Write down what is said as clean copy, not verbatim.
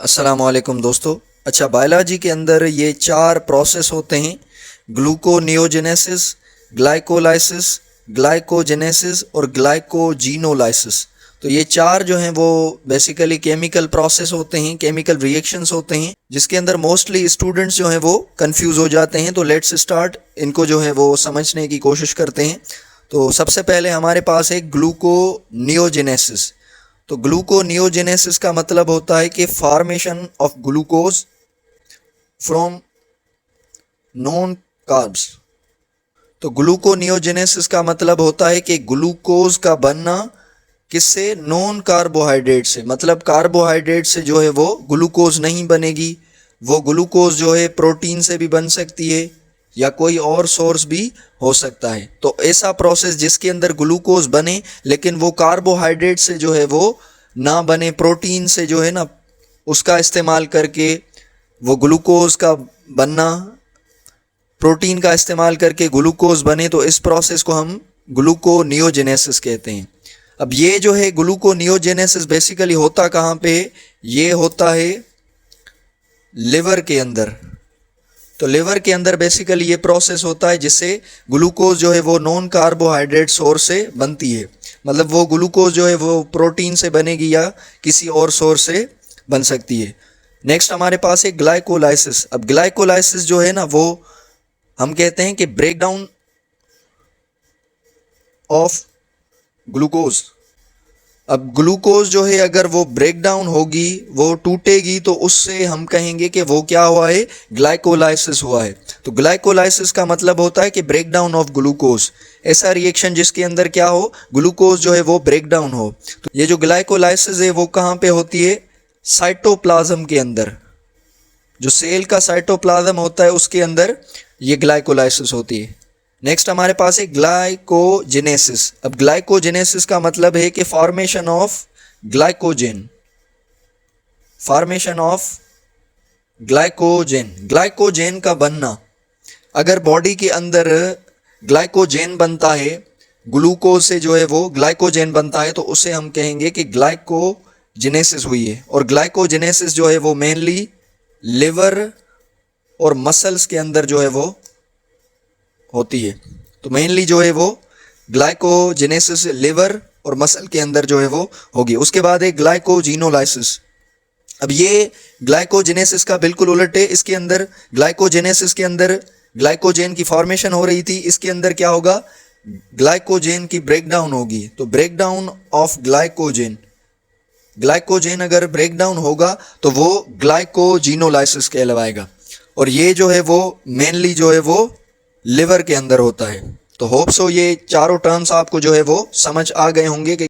अस्सलाम वालेकुम दोस्तों। अच्छा, बायोलॉजी के अंदर ये 4 प्रोसेस होते हैं: ग्लूकोनियोजेनेसिस, ग्लाइकोलाइसिस, ग्लाइकोजेनेसिस और ग्लाइकोजीनोलाइसिस। तो ये 4 जो हैं वो बेसिकली केमिकल प्रोसेस होते हैं, केमिकल रिएक्शंस होते हैं, जिसके अंदर मोस्टली स्टूडेंट्स जो हैं वो कंफ्यूज हो जाते हैं। तो लेट्स स्टार्ट, इनको जो है वो समझने की कोशिश करते हैं। तो सबसे पहले हमारे पास है ग्लूकोनियोजेनेसिस। तो ग्लूकोनियोजेनेसिस का मतलब होता है कि formation of glucose from non carbs. तो ग्लूकोनियोजेनेसिस का मतलब होता है कि ग्लूकोज का बनना किससे? नॉन कार्बोहाइड्रेट से। मतलब कार्बोहाइड्रेट से जो है वो ग्लूकोज नहीं बनेगी। वो ग्लूकोज जो है प्रोटीन से भी बन सकती है या कोई और सोर्स भी हो सकता है। तो ऐसा प्रोसेस जिसके अंदर ग्लूकोज बने लेकिन वो कार्बोहाइड्रेट से जो है वो ना बने, प्रोटीन से जो है ना उसका इस्तेमाल करके वो ग्लूकोज का बनना, प्रोटीन का इस्तेमाल करके ग्लूकोज बने, तो इस प्रोसेस को हम ग्लूकोनियोजेनेसिस कहते हैं। अब ये जो है ग्लूकोनियोजेनेसिस बेसिकली होता कहाँ पे? ये होता है लिवर के अंदर। तो लिवर के अंदर बेसिकली ये प्रोसेस होता है जिससे ग्लूकोज जो है वो नॉन कार्बोहाइड्रेट सोर्स से बनती है। मतलब वो ग्लूकोज जो है वो प्रोटीन से बनेगी या किसी और सोर्स से बन सकती है। नेक्स्ट हमारे पास है ग्लाइकोलाइसिस। अब ग्लाइकोलाइसिस जो है ना वो हम कहते हैं कि ब्रेक डाउन ऑफ ग्लूकोज। अब ग्लूकोज जो है अगर वो ब्रेक डाउन होगी, वो टूटेगी, तो उससे हम कहेंगे कि वो क्या हुआ है? ग्लाइकोलाइसिस हुआ है। तो ग्लाइकोलाइसिस का मतलब होता है कि ब्रेक डाउन ऑफ ग्लूकोज। ऐसा रिएक्शन जिसके अंदर क्या हो? ग्लूकोज जो है वो ब्रेक डाउन हो। तो ये जो ग्लाइकोलाइसिस है वो कहाँ पे होती है? साइटोप्लाज्म के अंदर। जो सेल का साइटोप्लाज्म होता है उसके अंदर ये ग्लाइकोलाइसिस होती है। नेक्स्ट हमारे पास है ग्लाइकोजेनेसिस। अब ग्लाइकोजेनेसिस का मतलब है कि formation of glycogen. Formation of glycogen, glycogen का बनना। अगर बॉडी के अंदर ग्लाइकोजेन बनता है, ग्लूकोज से जो है वो ग्लाइकोजेन बनता है, तो उसे हम कहेंगे कि ग्लाइकोजेनेसिस हुई है। और ग्लाइकोजेनेसिस जो है वो मेनली लिवर और मसल्स के अंदर जो है वो होती है। तो मेनली जो है वो ग्लाइकोजेनेसिस लिवर और मसल के अंदर जो है वो होगी। उसके बाद है ग्लाइकोजीनोलाइसिस। अब ये ग्लाइकोजेनेसिस का बिल्कुल उलट है। इसके अंदर ग्लाइकोजेनेसिस के अंदर ग्लाइकोजेन की फॉर्मेशन हो रही थी, इसके अंदर क्या होगा? ग्लाइकोजेन की ब्रेकडाउन होगी। तो ब्रेकडाउन ऑफ ग्लाइकोजेन, ग्लाइकोजेन अगर ब्रेकडाउन होगा तो वो ग्लाइकोजीनोलाइसिस कहलाएगा। और ये जो है वो मेनली जो है वो लिवर के अंदर होता है। तो होप सो ये चारों टर्म्स आपको जो है वो समझ आ गए होंगे कि